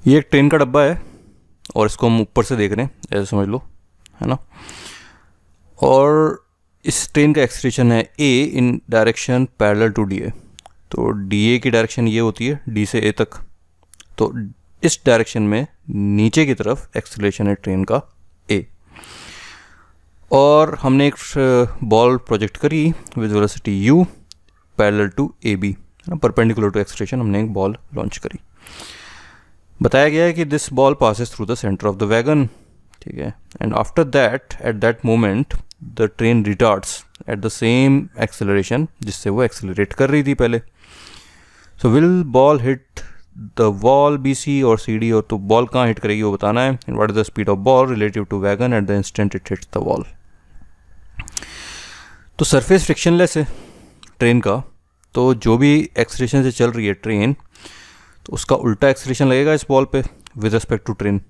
ये एक ट्रेन का डब्बा है और इसको हम ऊपर से देख रहे हैं, ऐसे समझ लो, है ना। और इस ट्रेन का एक्सीलरेशन है a in direction parallel to D A. तो डी ए की डायरेक्शन ये होती है डी से ए तक, तो इस डायरेक्शन में नीचे की तरफ एक्सीलरेशन है ट्रेन का ए। और हमने एक बॉल प्रोजेक्ट करी with velocity u parallel to A B, perpendicular to acceleration हमने एक बॉल लॉन्च करी। बताया गया है कि this ball passes through the centre of the wagon, ठीक है, and after that at that moment the train retards at the same acceleration जिससे वो एक्सेलरेट कर रही थी पहले। So will ball hit the wall B C और C D, और तो बॉल कहाँ हिट करेगी वो बताना है। And what is the speed of ball relative to wagon at the instant it hits the wall. तो सरफेस फ्रिक्शनलेस है ट्रेन का, तो जो भी एक्सेलरेशन से चल रही है ट्रेन, तो उसका उल्टा एक्सेलरेशन लगेगा इस बॉल पे विद रिस्पेक्ट टू ट्रेन,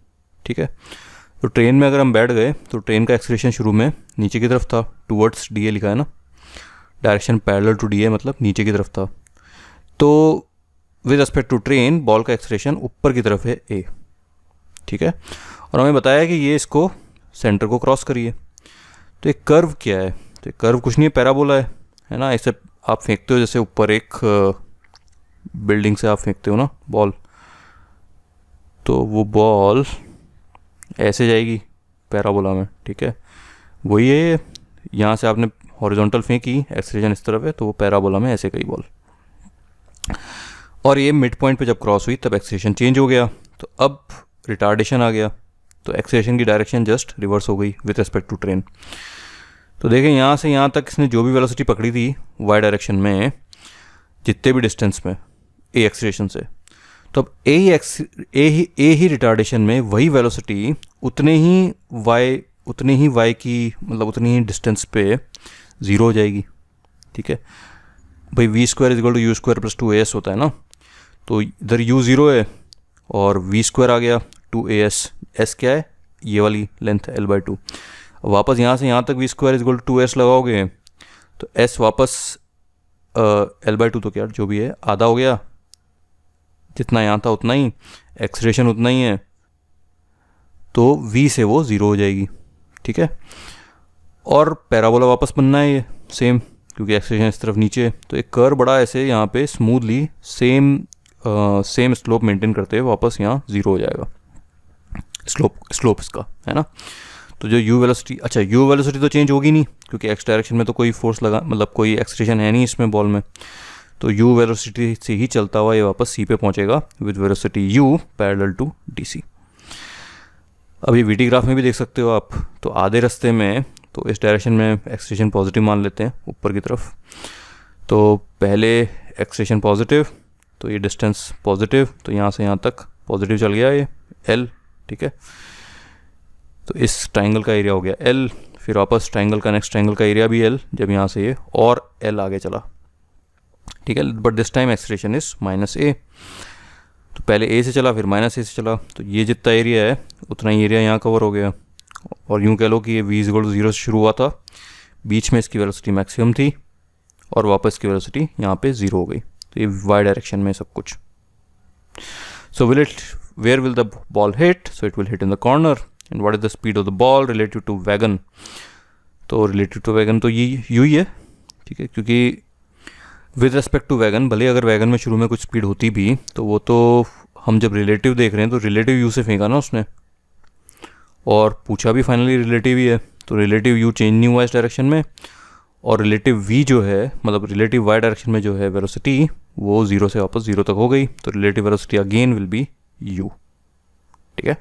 ठीक है। तो ट्रेन में अगर हम बैठ गए तो ट्रेन का एक्सेलरेशन शुरू में नीचे की तरफ था, टूवर्ड्स डी ए लिखा है ना, direction parallel to D A मतलब नीचे की तरफ था। तो with respect to train ball का एक्सेलरेशन ऊपर की तरफ है ए, ठीक है। और हमें बताया कि ये इसको सेंटर को क्रॉस करिए। तो एक कर्व क्या है, तो एक कर्व कुछ नहीं है, पैराबोला है ना। ऐसे आप फेंकते हो जैसे ऊपर एक बिल्डिंग से आप फेंकते हो ना बॉल, तो वो बॉल ऐसे जाएगी पैराबोला में, ठीक है। वही है, यहाँ से आपने हॉरिजॉन्टल फेंकी, एक्सेलरेशन इस तरफ है, तो वो पैराबोला में ऐसे गई बॉल। और ये मिड पॉइंट पे जब क्रॉस हुई तब एक्सेलरेशन चेंज हो गया, तो अब रिटार्डेशन आ गया, तो एक्सेलरेशन की डायरेक्शन जस्ट रिवर्स हो गई विद रिस्पेक्ट टू ट्रेन। तो देखें यहाँ से यहाँ तक इसने जो भी वेलोसिटी पकड़ी थी वाई डायरेक्शन में, जितने भी डिस्टेंस में ए एक्सेलरेशन से, तो अब ए ही रिटार्डेशन में वही वेलोसिटी उतने ही वाई की मतलब उतनी ही डिस्टेंस पे ज़ीरो हो जाएगी, ठीक है भाई। V square is equal to u square plus 2as होता है ना, तो इधर u ज़ीरो है और वी स्क्वायर आ गया 2as, s क्या है ये वाली लेंथ l/2। वापस यहाँ से यहाँ तक v square is equal to 2s लगाओगे तो s वापस l/2 तो क्या जो भी है आधा हो गया, जितना यहाँ था उतना ही, एक्सेलरेशन उतना ही है, तो v से वो ज़ीरो हो जाएगी, ठीक है। और पैराबोला वापस बनना है ये सेम, क्योंकि एक्सेलरेशन इस तरफ नीचे है, तो एक कर्व बड़ा ऐसे यहाँ पे स्मूथली सेम स्लोप मेंटेन करते हुए वापस यहाँ ज़ीरो हो जाएगा स्लोप इसका, है ना। तो जो u वेलोसिटी, अच्छा u वेलोसिटी तो चेंज होगी नहीं क्योंकि x डायरेक्शन में तो कोई फोर्स लगा मतलब कोई एक्सेलरेशन है नहीं इसमें बॉल में, तो u वेलोसिटी से ही चलता हुआ ये वापस c पे पहुंचेगा with velocity u parallel to dc। अब ये वीटी ग्राफ में भी देख सकते हो आप, तो आधे रास्ते में तो इस डायरेक्शन में एक्सेलरेशन पॉजिटिव मान लेते हैं ऊपर की तरफ, तो पहले एक्सेलरेशन पॉजिटिव, तो ये डिस्टेंस पॉजिटिव, तो यहाँ से यहाँ तक पॉजिटिव चल गया ये l, ठीक है। तो इस ट्राइंगल का एरिया हो गया l, फिर वापस ट्राइंगल का नेक्स्ट ट्राइंगल का एरिया भी l, जब यहाँ से ये और l आगे चला, ठीक है। But this time acceleration is -a, तो पहले a से चला फिर -a से चला, तो ये जितना एरिया है उतना ही एरिया यहाँ कवर हो गया। और यूँ कह लो कि ये v इज इक्वल टू 0 से शुरू हुआ था, बीच में इसकी वेलोसिटी मैक्सिमम थी और वापस की वेलोसिटी यहाँ पे 0 हो गई, तो ये y डायरेक्शन में सब कुछ। So where will the ball hit, so it will hit in the corner. And what is the speed of the ball relative to wagon, तो रिलेटिव टू वैगन तो ये यू ही है, ठीक है, क्योंकि विद रेस्पेक्ट टू वैगन भले अगर wagon में शुरू में कुछ स्पीड होती भी, तो वो तो हम जब रिलेटिव देख रहे हैं तो रिलेटिव यू से फेंका ना उसने, और पूछा भी फाइनली रिलेटिव ही है, तो रिलेटिव यू चेंज नहीं हुआ इस डायरेक्शन में, और रिलेटिव वी जो है मतलब रिलेटिव वाई डायरेक्शन में जो है वेलोसिटी वो 0 से वापस 0 तक हो गई, तो relative velocity again will be you, ठीक है।